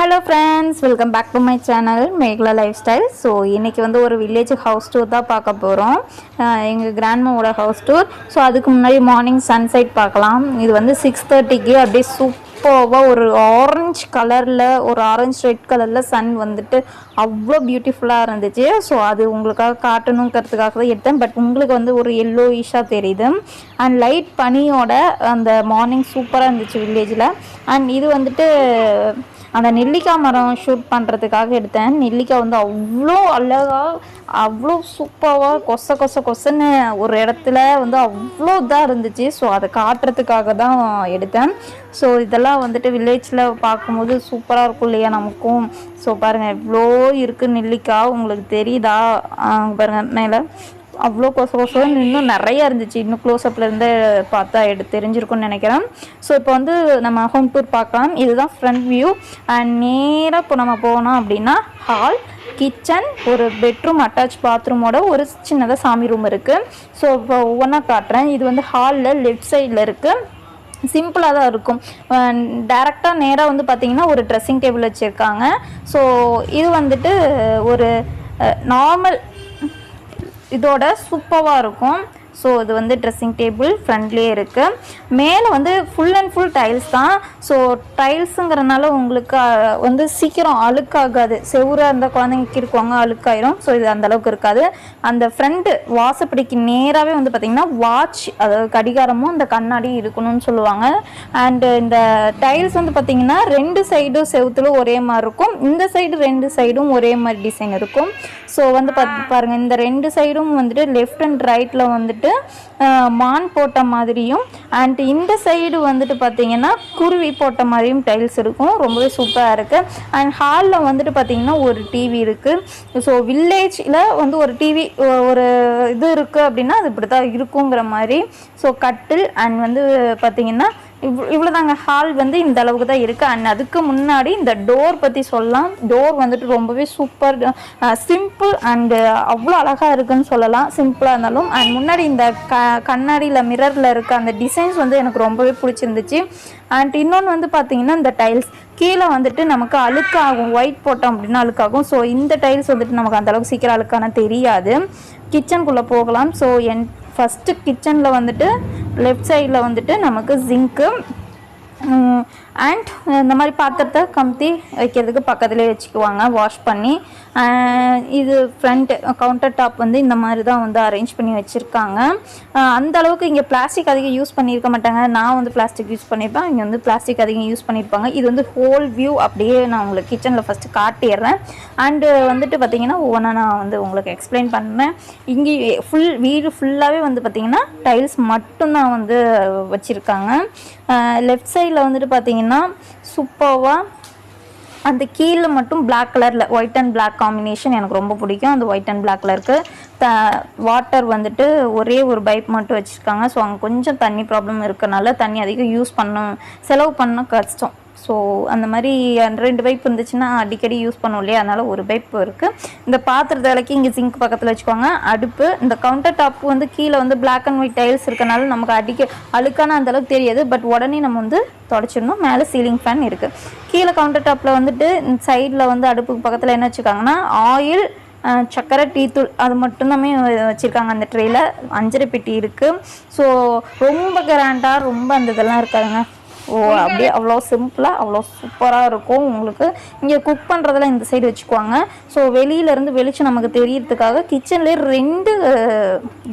Hello friends, welcome back to my channel Mekala lifestyle. So இன்றைக்கி வந்து ஒரு village house tour தான் பார்க்க போகிறோம். எங்கள் கிராண்ட்மாவோட ஹவுஸ் டூர். ஸோ அதுக்கு முன்னாடி மார்னிங் சன்செட் பார்க்கலாம். இது வந்து 6:30க்கு அப்படியே சூப்பராக ஒரு ஆரஞ்சு கலரில், ஒரு ஆரஞ்சு ரெட் கலரில் சன் வந்துட்டு அவ்வளோ பியூட்டிஃபுல்லாக இருந்துச்சு. ஸோ அது உங்களுக்காக காட்டணுங்கிறதுக்காக தான் எடுத்தேன். பட் உங்களுக்கு வந்து ஒரு எல்லோயிஷாக தெரியுது. அண்ட் லைட் பனியோட அந்த மார்னிங் சூப்பராக இருந்துச்சு வில்லேஜில். அண்ட் இது வந்துட்டு அந்த நெல்லிக்காய் மரம் ஷூட் பண்ணுறதுக்காக எடுத்தேன். நெல்லிக்காய் வந்து அவ்வளோ அழகாக, அவ்வளோ சூப்பராக கொசன்னு ஒரு இடத்துல வந்து அவ்வளோ இதாக இருந்துச்சு. ஸோ அதை காட்டுறதுக்காக தான் எடுத்தேன். ஸோ இதெல்லாம் வந்துட்டு வில்லேஜில் பார்க்கும்போது சூப்பராக இருக்கும் இல்லையா நமக்கும். ஸோ பாருங்கள் எவ்வளோ இருக்குது நெல்லிக்காய், உங்களுக்கு தெரியுதா? பாருங்கள் மேலே அவ்வளோ கொசன்னு இன்னும் நிறையா இருந்துச்சு. இன்னும் க்ளோஸ்அப்பில் இருந்து பார்த்தா தெரிஞ்சிருக்கும்னு நினைக்கிறேன். ஸோ இப்போ வந்து நம்ம ஹோம் டூர் பார்க்கலாம். இதுதான் ஃப்ரண்ட் வியூ. அண்ட் நேராக இப்போ நம்ம போனோம் அப்படின்னா ஹால், கிச்சன், ஒரு பெட்ரூம், அட்டாச் பாத்ரூமோட ஒரு சின்னதாக சாமி ரூம் இருக்குது. ஸோ இப்போ ஒவ்வொன்றா காட்டுறேன். இது வந்து ஹாலில் லெஃப்ட் சைடில் இருக்குது. சிம்பிளாக தான் இருக்கும். டேரெக்டாக நேராக வந்து பார்த்திங்கன்னா ஒரு ட்ரெஸ்ஸிங் டேபிள் வச்சுருக்காங்க. ஸோ இது வந்துட்டு ஒரு நார்மல் இதோட சூப்பராக இருக்கும். ஸோ இது வந்து ட்ரெஸ்ஸிங் டேபிள் ஃப்ரண்ட்லேயே இருக்குது. மேலே வந்து ஃபுல் அண்ட் ஃபுல் டைல்ஸ் தான். ஸோ டைல்ஸுங்கிறனால உங்களுக்கு வந்து சீக்கிரம் அழுக்காகாது. செவ்வறாக இருந்தால் குழந்தைங்க இருக்குவாங்க, அழுக்காயிரும். ஸோ இது அந்தளவுக்கு இருக்காது. அந்த ஃப்ரண்ட்டு வாசப்படிக்கு நேராகவே வந்து பார்த்திங்கன்னா வாட்ச், அதாவது கடிகாரமும் அந்த கண்ணாடி இருக்கணும்னு சொல்லுவாங்க. அண்டு இந்த டைல்ஸ் வந்து பார்த்திங்கன்னா 2 சைடும் செவுத்துல ஒரே மாதிரி இருக்கும். இந்த சைடு 2 சைடும் ஒரே மாதிரி டிசைன் இருக்கும். ஸோ வந்து பாருங்கள், இந்த 2 சைடும் வந்துட்டு லெஃப்ட் அண்ட் ரைட்டில் வந்துட்டு மான் போட்ட மாதிரியும், அண்ட் இந்த சைடு வந்துட்டு பார்த்திங்கன்னா குருவி போட்ட மாதிரியும் டைல்ஸ் இருக்கும். ரொம்பவே சூப்பராக இருக்குது. அண்ட் ஹாலில் வந்துட்டு பார்த்திங்கன்னா ஒரு டிவி இருக்குது. ஸோ வில்லேஜில் வந்து ஒரு டிவி ஒரு இது இருக்குது அப்படின்னா அது இப்படி தான் இருக்குங்கிற மாதிரி. ஸோ கட்டில் அண்ட் வந்து பார்த்திங்கன்னா இவ்வளோதாங்க. ஹால் வந்து இந்த அளவுக்கு தான் இருக்குது. அண்ட் அதுக்கு முன்னாடி இந்த டோர் பற்றி சொல்லலாம். டோர் வந்துட்டு ரொம்பவே சூப்பர், சிம்பிள் அண்டு அவ்வளோ அழகாக இருக்குதுன்னு சொல்லலாம், சிம்பிளாக இருந்தாலும். அண்ட் முன்னாடி இந்த கண்ணாடியில் மிரரில் இருக்க அந்த டிசைன்ஸ் வந்து எனக்கு ரொம்பவே பிடிச்சிருந்துச்சு. அண்ட் இன்னொன்று வந்து பார்த்திங்கன்னா இந்த டைல்ஸ் கீழே வந்துட்டு நமக்கு அழுக்காகும். ஒயிட் போட்டோம் அப்படின்னா அழுக்காகும். ஸோ இந்த டைல்ஸ் வந்துட்டு நமக்கு அந்தளவுக்கு சீக்கிரம் அழுக்கான தெரியாது. கிச்சனுக்குள்ளே போகலாம். ஸோ ஃபஸ்ட்டு கிச்சனில் வந்துட்டு லெஃப்ட் சைடில் வந்துட்டு நமக்கு ஜிங்க்கு அண்ட் இந்த மாதிரி பாத்திரத்தை கமுத்தி வைக்கிறதுக்கு பக்கத்துலேயே வச்சுக்குவாங்க வாஷ் பண்ணி. இது ஃப்ரண்ட்டு கவுண்டர் டாப் வந்து இந்த மாதிரி தான் வந்து அரேஞ்ச் பண்ணி வச்சுருக்காங்க. அந்த அளவுக்கு இங்கே பிளாஸ்டிக் அதிகம் யூஸ் பண்ணியிருக்க மாட்டாங்க. நான் வந்து பிளாஸ்டிக் யூஸ் பண்ணியிருப்பேன், இங்கே வந்து பிளாஸ்டிக் அதிகம் யூஸ் பண்ணியிருப்பாங்க. இது வந்து ஹோல் வியூ அப்படியே நான் உங்களுக்கு கிச்சனில் ஃபஸ்ட்டு காட்டிடுறேன். அண்டு வந்துட்டு பார்த்திங்கன்னா ஒவ்வொன்றா நான் வந்து உங்களுக்கு எக்ஸ்பிளைன் பண்ணுறேன். இங்கே வீடு ஃபுல்லாகவே வந்து பார்த்திங்கன்னா டைல்ஸ் மட்டும்தான் வந்து வச்சுருக்காங்க. லெஃப்ட் சைடில் வந்துட்டு பார்த்திங்கன்னா சூப்பராக அந்த கீழே மட்டும் பிளாக் கலரில் ஒயிட் அண்ட் பிளாக் காம்பினேஷன் எனக்கு ரொம்ப பிடிக்கும். அந்த ஒயிட் அண்ட் பிளாக் கலருக்கு வாட்டர் வந்துட்டு ஒரே ஒரு பைப் மட்டும் வச்சுருக்காங்க. ஸோ அங்கே கொஞ்சம் தண்ணி ப்ராப்ளம் இருக்கனால தண்ணி அதிகம் செலவு பண்ண கஷ்டம். ஸோ அந்த மாதிரி 2 பைப் இருந்துச்சுன்னா அடிக்கடி யூஸ் பண்ணுவோம் இல்லையா, அதனால் ஒரு பைப் இருக்குது. இந்த பாத்திரத்தை விளக்கி இங்கே சிங்க் பக்கத்தில் வச்சுக்குவாங்க. அடுப்பு, இந்த கவுண்டர் டாப்பு வந்து கீழே வந்து பிளாக் அண்ட் ஒயிட் டைல்ஸ் இருக்கனால நமக்கு அழுக்கான அந்தளவுக்கு தெரியாது. பட் உடனே நம்ம வந்து தொடச்சிடணும். மேலே சீலிங் ஃபேன் இருக்குது. கீழே கவுண்டர் டாப்பில் வந்துட்டு சைடில் வந்து அடுப்புக்கு பக்கத்தில் என்ன வச்சுருக்காங்கன்னா ஆயில், சக்கரை, டீத்தூள் அது மட்டும்தாமே வச்சுருக்காங்க. அந்த ட்ரேயில் 5 பெட்டி இருக்குது. ஸோ ரொம்ப கிராண்டாக ரொம்ப அந்த இதெல்லாம் இருக்காதுங்க. அப்படியே அவ்வளோ சிம்பிளாக அவ்வளோ சூப்பராக இருக்கும். உங்களுக்கு இங்கே குக் பண்ணுறதெல்லாம் இந்த சைடு வச்சுக்குவாங்க. ஸோ வெளியிலேருந்து வெளிச்சம் நமக்கு தெரியறதுக்காக கிச்சன்லேயே 2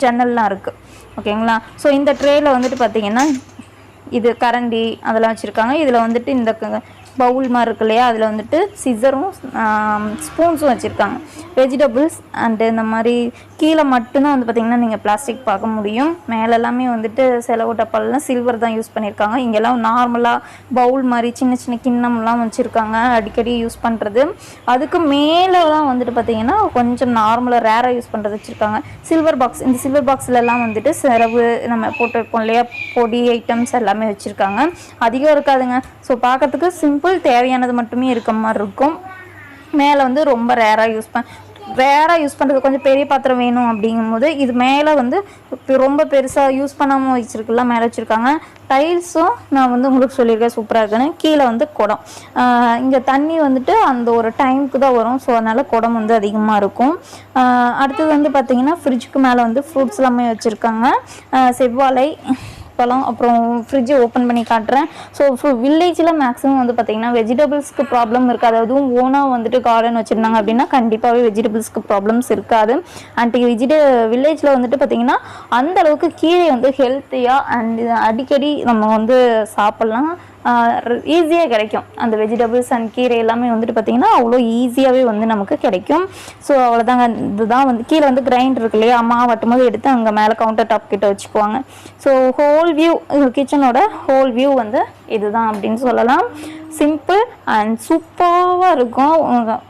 ஜன்னல்லாம் இருக்குது. ஓகேங்களா? ஸோ இந்த ட்ரேயில் வந்துட்டு பார்த்திங்கன்னா இது கரண்டி அதெல்லாம் வச்சுருக்காங்க. இதில் வந்துட்டு இந்த பவுல் மாதிரி இருக்கு இல்லையா, அதில் வந்துட்டு சிசரும் ஸ்பூன்ஸும் வச்சுருக்காங்க. வெஜிடபிள்ஸ் அண்டு இந்த மாதிரி கீழே மட்டும்தான் வந்து பார்த்திங்கன்னா நீங்கள் பிளாஸ்டிக் பார்க்க முடியும். மேலே எல்லாமே வந்துட்டு செலவு டப்பாலெலாம் சில்வர் தான் யூஸ் பண்ணியிருக்காங்க. இங்கெல்லாம் நார்மலாக பவுல் மாதிரி சின்ன சின்ன கிண்ணம்லாம் வச்சுருக்காங்க, அடிக்கடி யூஸ் பண்ணுறது. அதுக்கு மேலே தான் வந்துட்டு பார்த்திங்கன்னா கொஞ்சம் நார்மலாக ரேராக யூஸ் பண்ணுறது வச்சுருக்காங்க. சில்வர் பாக்ஸ், இந்த சில்வர் பாக்ஸ்லலாம் வந்துட்டு செலவு நம்ம போட்டு வைப்போம் இல்லையா, பொடி ஐட்டம்ஸ் எல்லாமே வச்சுருக்காங்க. அதிகம் இருக்காதுங்க. ஸோ பார்க்கறதுக்கு சிம்பிள், தேவையானது மட்டுமே இருக்க மாதிரி இருக்கும். மேலே வந்து ரொம்ப ரேராக ரேராக யூஸ் பண்ணுறது கொஞ்சம் பெரிய பாத்திரம் வேணும் அப்படிங்கும்போது இது மேலே வந்து ரொம்ப பெருசாக யூஸ் பண்ணாமல் வச்சுருக்குலாம் மேலே வச்சுருக்காங்க. டைல்ஸும் நான் வந்து உங்களுக்கு சொல்லியிருக்கேன் சூப்பராக இருக்குன்னு. கீழே வந்து குடம், இங்கே தண்ணி வந்துட்டு அந்த ஒரு டைமுக்கு தான் வரும். ஸோ அதனால் குடம் வந்து அதிகமாக இருக்கும். அடுத்தது வந்து பார்த்திங்கன்னா ஃப்ரிட்ஜுக்கு மேலே வந்து ஃப்ரூட்ஸ் எல்லாமே வச்சுருக்காங்க. செவ்வாழை பழம், அப்புறம் ஃப்ரிட்ஜை ஓப்பன் பண்ணி காட்டுறேன். ஸோ வில்லேஜில் மேக்ஸிமம் வந்து பார்த்திங்கன்னா வெஜிடபிள்ஸ்க்கு ப்ராப்ளம் இருக்காது. அதுவும் ஓனாக வந்துட்டு கார்டன் வச்சுருந்தாங்க அப்படின்னா கண்டிப்பாகவே வெஜிடபிள்ஸ்க்கு ப்ராப்ளம்ஸ் இருக்காது. அண்ட் வில்லேஜில் வந்துட்டு பார்த்திங்கன்னா அந்தளவுக்கு கீரை வந்து ஹெல்த்தியாக அண்ட் அடிக்கடி நம்ம வந்து சாப்பிட்லாம், ஈஸியாக கிடைக்கும். அந்த வெஜிடபிள்ஸ் அண்ட் கீரை எல்லாமே வந்துட்டு பார்த்திங்கன்னா அவ்வளோ ஈஸியாகவே வந்து நமக்கு கிடைக்கும். ஸோ அவ்வளோதாங்க. இதுதான் வந்து கீழே வந்து கிரைண்டர் இருக்கு இல்லையா, அம்மா வட்டும் போது எடுத்து அங்கே மேலே கவுண்டர் டாப் கிட்ட வச்சுக்குவாங்க. ஸோ ஹோல் வியூ, கிச்சனோட ஹோல் வியூ வந்து இதுதான் அப்படின்னு சொல்லலாம். சிம்பிள் அண்ட் சூப்பராக இருக்கும்.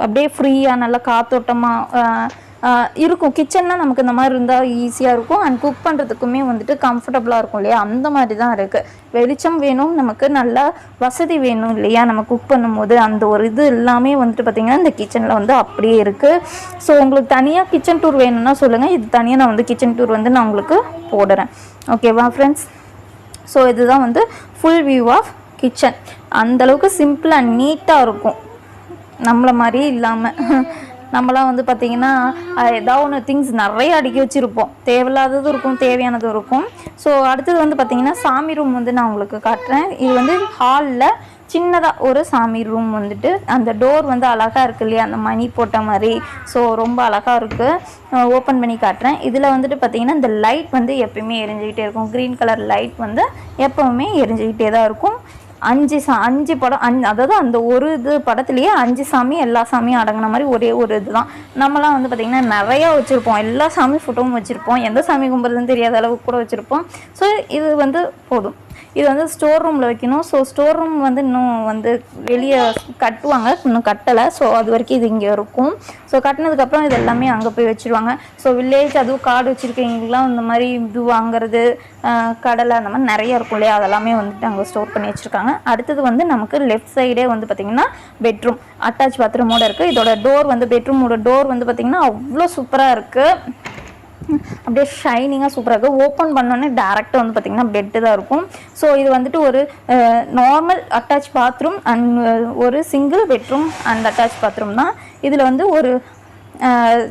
அப்படியே ஃப்ரீயாக நல்லா காத்தோட்டமாக இருக்கும். கிச்சன்னா நமக்கு இந்த மாதிரி இருந்தால் ஈஸியாக இருக்கும். அண்ட் குக் பண்ணுறதுக்குமே வந்துட்டு கம்ஃபர்டபுளாக இருக்கும் இல்லையா, அந்த மாதிரி தான் இருக்குது. வெளிச்சம் வேணும், நமக்கு நல்லா வசதி வேணும் இல்லையா நம்ம குக் பண்ணும்போது. அந்த ஒரு இது எல்லாமே வந்துட்டு பார்த்திங்கன்னா இந்த கிச்சனில் வந்து அப்படியே இருக்குது. ஸோ உங்களுக்கு தனியாக கிச்சன் டூர் வேணும்னா சொல்லுங்கள். இது தனியாக நான் வந்து கிச்சன் டூர் வந்து நான் உங்களுக்கு போடுறேன். ஓகேவா ஃப்ரெண்ட்ஸ்? ஸோ இதுதான் வந்து ஃபுல் வியூ ஆஃப் கிச்சன். அந்தளவுக்கு சிம்பிள் அண்ட் நீட்டாக இருக்கும், நம்மளை மாதிரி இல்லாமல். நம்மளாம் வந்து பார்த்திங்கன்னா ஏதாவது ஒன்று திங்ஸ் நிறைய அடுக்கி வச்சுருப்போம். தேவையில்லாததும் இருக்கும், தேவையானதும் இருக்கும். ஸோ அடுத்தது வந்து பார்த்திங்கன்னா சாமி ரூம் வந்து நான் உங்களுக்கு காட்டுறேன். இது வந்து ஹாலில் சின்னதாக ஒரு சாமி ரூம் வந்துட்டு, அந்த டோர் வந்து அழகாக இருக்குது இல்லையா, அந்த மணி போட்ட மாதிரி. ஸோ ரொம்ப அழகாக இருக்குது. ஓப்பன் பண்ணி காட்டுறேன். இதில் வந்துட்டு பார்த்திங்கன்னா இந்த லைட் வந்து எப்பயுமே எரிஞ்சிக்கிட்டே இருக்கும். க்ரீன் கலர் லைட் வந்து எப்போவுமே எரிஞ்சிக்கிட்டே தான் இருக்கும். 5 படம், அதாவது அந்த ஒரு இது படத்துலேயே 5 சாமி, எல்லா சாமியும் அடங்கின மாதிரி ஒரே ஒரு இதுதான். நம்மலாம் வந்து பார்த்திங்கன்னா நிறையா வச்சுருப்போம், எல்லா சாமி ஃபோட்டோவும் வச்சுருப்போம், எந்த சாமி கும்பிட்றதுன்னு தெரியாத அளவுக்கு கூட வச்சுருப்போம். ஸோ இது வந்து போதும். இது வந்து ஸ்டோர் ரூமில் வைக்கணும். ஸோ ஸ்டோர் ரூம் வந்து இன்னும் வந்து வெளியே கட்டுவாங்க, இன்னும் கட்டலை. ஸோ அது வரைக்கும் இது இங்கே இருக்கும். ஸோ கட்டினதுக்கப்புறம் இது எல்லாமே அங்கே போய் வச்சுருவாங்க. ஸோ வில்லேஜ், அதுவும் காடு வச்சுருக்கீங்களாம் இந்த மாதிரி இது வாங்குறது, கடலை அந்த மாதிரி நிறையா இருக்கும் இல்லையா, அதெல்லாமே வந்துட்டு அங்கே ஸ்டோர் பண்ணி வச்சுருக்காங்க. அடுத்தது வந்து நமக்கு லெஃப்ட் சைடே வந்து பார்த்திங்கன்னா பெட்ரூம், அட்டாச் பாத்ரூமோடு இருக்குது. இதோட டோர் வந்து பெட்ரூமோட டோர் வந்து பார்த்திங்கன்னா அவ்வளோ சூப்பராக இருக்குது. அப்படியே ஷைனிங்காக சூப்பராக இருக்குது. ஓப்பன் பண்ணோன்னே டேரெக்டாக வந்து பார்த்திங்கன்னா பெட்டு தான் இருக்கும். ஸோ இது வந்துட்டு ஒரு நார்மல் அட்டாச் பாத்ரூம் அண்ட் ஒரு single bedroom and attach bathroom தான். இதில் வந்து ஒரு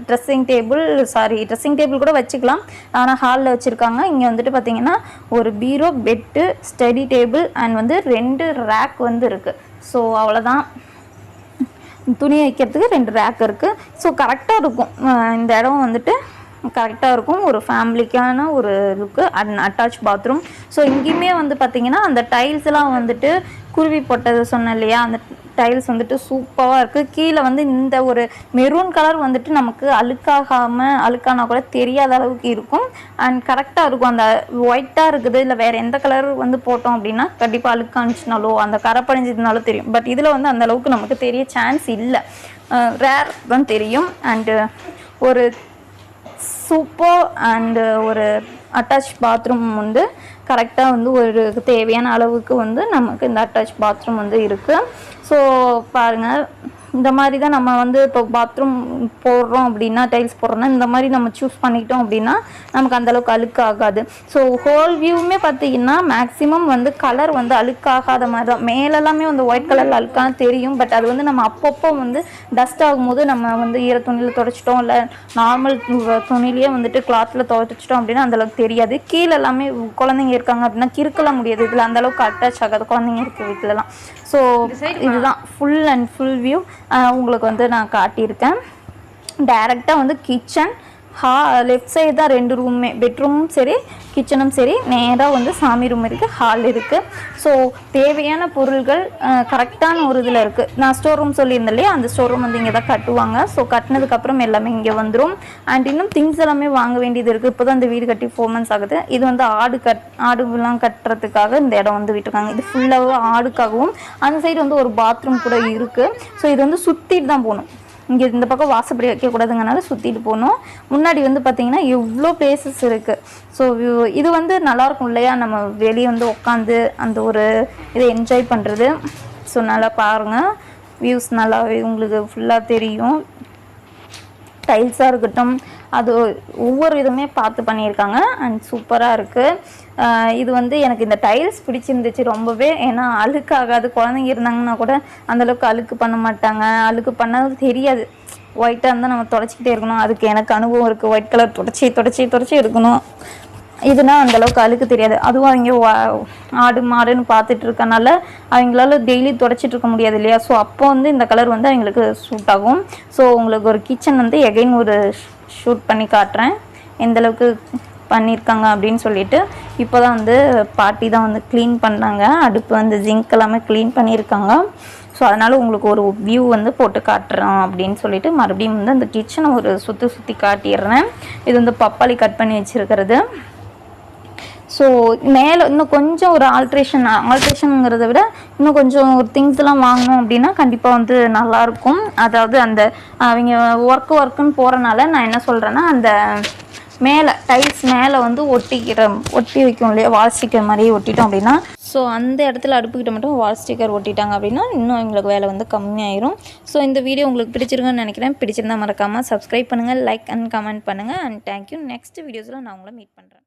ட்ரெஸ்ஸிங் டேபிள் கூட வச்சுக்கலாம், ஆனால் ஹாலில் வச்சுருக்காங்க. இங்கே வந்துட்டு பார்த்திங்கன்னா ஒரு பீரோ, பெட்டு, ஸ்டடி டேபிள் அண்ட் வந்து 2 ரேக் வந்து இருக்குது. ஸோ அவ்வளோதான். துணி வைக்கிறதுக்கு 2 ரேக் இருக்குது. ஸோ கரெக்டாக இருக்கும். இந்த இடம் வந்துட்டு கரெக்டாக இருக்கும். ஒரு ஃபேமிலிக்கான ஒரு லுக்கு அண்ட் அட்டாச் பாத்ரூம். ஸோ இங்கேயுமே வந்து பார்த்திங்கன்னா அந்த டைல்ஸ்லாம் வந்துட்டு குருவி போட்டது சொன்னேன் இல்லையா, அந்த டைல்ஸ் வந்துட்டு சூப்பராக இருக்குது. கீழே வந்து இந்த ஒரு மெரூன் கலர் வந்துட்டு நமக்கு அழுக்கானா கூட தெரியாத அளவுக்கு இருக்கும். அண்ட் கரெக்டாக இருக்கும். அந்த ஒயிட்டாக இருக்குது, இல்லை வேறு எந்த கலர் வந்து போட்டோம் அப்படின்னா கண்டிப்பாக அழுக்கானுச்சுனாலோ அந்த கரை படிஞ்சதுனாலும் தெரியும். பட் இதில் வந்து அந்த அளவுக்கு நமக்கு தெரிய சான்ஸ் இல்லை, ரேர் தான் தெரியும். அண்டு ஒரு சூப்பர் அண்டு ஒரு அட்டாச் பாத்ரூம் வந்து கரெக்டாக வந்து ஒரு தேவையான அளவுக்கு வந்து நமக்கு இந்த அட்டாச் பாத்ரூம் வந்து இருக்குது. ஸோ பாருங்கள், இந்த மாதிரி தான் நம்ம வந்து இப்போ பாத்ரூம் போடுறோம் அப்படின்னா, டைல்ஸ் போடுறோன்னா இந்த மாதிரி நம்ம சூஸ் பண்ணிக்கிட்டோம் அப்படின்னா நமக்கு அந்தளவுக்கு அழுக்காகாது. ஸோ ஹோல் வியூவுமே பார்த்திங்கன்னா மேக்ஸிமம் வந்து கலர் வந்து அழுக்காகாத மாதிரி தான். மேலெல்லாமே வந்து ஒயிட் கலரில் அழுக்கான தெரியும். பட் அது வந்து நம்ம அப்பப்போ வந்து டஸ்ட் ஆகும்போது நம்ம வந்து ஈர துணியில் துடைச்சிட்டோம், இல்லை நார்மல் துணிலேயே வந்துட்டு கிளாத்தில் துடைச்சிட்டோம் அப்படின்னா அந்தளவுக்கு தெரியாது. கீழே எல்லாமே குழந்தைங்க இருக்காங்க அப்படின்னா கிறுக்கலாம் முடியாது, இதில் அந்தளவுக்கு அட்டாச் ஆகாது குழந்தைங்க இருக்க வீட்டிலலாம். ஸோ இதுதான் ஃபுல் அண்ட் ஃபுல் வியூ உங்களுக்கு வந்து நான் காட்டியிருக்கேன். டைரெக்டாக வந்து கிச்சன், லெஃப்ட் சைடு தான் 2 ரூமே, பெட்ரூமும் சரி கிச்சனும் சரி. நேராக வந்து சாமி ரூம் இருக்குது, ஹால் இருக்குது. ஸோ தேவையான பொருள்கள் கரெக்டான ஒரு இதில் இருக்குது. நான் ஸ்டோர் ரூம் சொல்லியிருந்தேன் இல்லையா, அந்த ஸ்டோர் ரூம் வந்து இங்கே தான் கட்டுவாங்க. ஸோ கட்டினதுக்கப்புறம் எல்லாமே இங்கே வந்துடும். அண்ட் இன்னும் திங்ஸ் எல்லாமே வாங்க வேண்டியது இருக்குது. இப்போ தான் இந்த வீடு கட்டி 4 months ஆகுது. இது வந்து ஆடுலாம் கட்டுறதுக்காக இந்த இடம் வந்து விட்டுருக்காங்க. இது ஃபுல்லாகவே ஆடுக்காகவும். அந்த சைடு வந்து ஒரு பாத்ரூம் கூட இருக்குது. ஸோ இது வந்து சுற்றிட்டு தான் போகணும். இங்கே இந்த பக்கம் வாசப்படி வைக்கக்கூடாதுங்கனால சுற்றிட்டு போகணும். முன்னாடி வந்து பார்த்திங்கன்னா எவ்வளோ பிளேசஸ் இருக்குது. ஸோ இது வந்து நல்லாயிருக்கும் இல்லையா, நம்ம வெளியே வந்து உட்காந்து அந்த ஒரு இதை என்ஜாய் பண்ணுறது. ஸோ நல்லா பாருங்கள், வியூஸ் நல்லாவே உங்களுக்கு ஃபுல்லாக தெரியும். டைல்ஸாக இருக்கட்டும், அது ஒவ்வொரு இதுவுமே பார்த்து பண்ணியிருக்காங்க அண்ட் சூப்பராக இருக்குது. இது வந்து எனக்கு இந்த டைல்ஸ் பிடிச்சிருந்துச்சு ரொம்பவே. ஏன்னா அழுக்காகாது, குழந்தைங்க இருந்தாங்கன்னா கூட அந்தளவுக்கு அழுக்கு பண்ண மாட்டாங்க. அழுக்கு பண்ணது தெரியாது. ஒயிட்டாக இருந்தால் நம்ம தொடச்சிக்கிட்டே இருக்கணும். அதுக்கு எனக்கு அனுபவம் இருக்குது. ஒயிட் கலர் தொடச்சி எடுக்கணும். இதுனா அந்தளவுக்கு அழுக்கு தெரியாது. அதுவும் அவங்க ஆடு மாடுன்னு பார்த்துட்டு இருக்கனால அவங்களால டெய்லி தொடச்சிட்டு இருக்க முடியாது இல்லையா? ஸோ அப்போ வந்து இந்த கலர் வந்து அவங்களுக்கு சூட் ஆகும். ஸோ உங்களுக்கு ஒரு கிச்சன் வந்து எகைன் ஒரு ஷூட் பண்ணி காட்டுறேன் எந்தளவுக்கு பண்ணியிருக்காங்க அப்படின்னு சொல்லிட்டு. இப்போ தான் வந்து பாட்டி தான் வந்து க்ளீன் பண்ணாங்க. அடுப்பு வந்து ஜிங்க் எல்லாமே க்ளீன் பண்ணியிருக்காங்க. ஸோ அதனால் உங்களுக்கு ஒரு வியூ வந்து போட்டு காட்டுறோம் அப்படின்னு சொல்லிட்டு மறுபடியும் வந்து அந்த கிச்சனை ஒரு சுற்றி காட்டிடுறேன். இது வந்து பப்பாளி கட் பண்ணி வச்சுருக்கிறது. ஸோ மேலே இன்னும் கொஞ்சம் ஒரு ஆல்ட்ரேஷனுங்கிறத விட இன்னும் கொஞ்சம் ஒரு திங்ஸ்லாம் வாங்கணும் அப்படின்னா கண்டிப்பாக வந்து நல்லாயிருக்கும். அதாவது அந்த அவங்க ஒர்க்குன்னு போகிறனால நான் என்ன சொல்கிறேன்னா, அந்த மேலே டைல்ஸ் மேலே வந்து ஒட்டி வைக்கும் இல்லையா, வால் ஸ்டிக்கர் மாதிரி ஒட்டிட்டோம் அப்படின்னா, ஸோ அந்த இடத்துல அடுப்புக்கிட்ட மட்டும் வால் ஸ்டிக்கர் ஒட்டிட்டாங்க அப்படின்னா இன்னும் எங்களுக்கு வேலை வந்து கம்மியாயிரும். ஸோ இந்த வீடியோ உங்களுக்கு பிடிச்சிருக்குன்னு நினைக்கிறேன். பிடிச்சிருந்தா மறக்காமல் சப்ஸ்கிரைப் பண்ணுங்கள், லைக் அண்ட் கமெண்ட் பண்ணுங்கள். And thank you. நெக்ஸ்ட் வீடியோஸில் நான் உங்களை மீட் பண்ணுறேன்.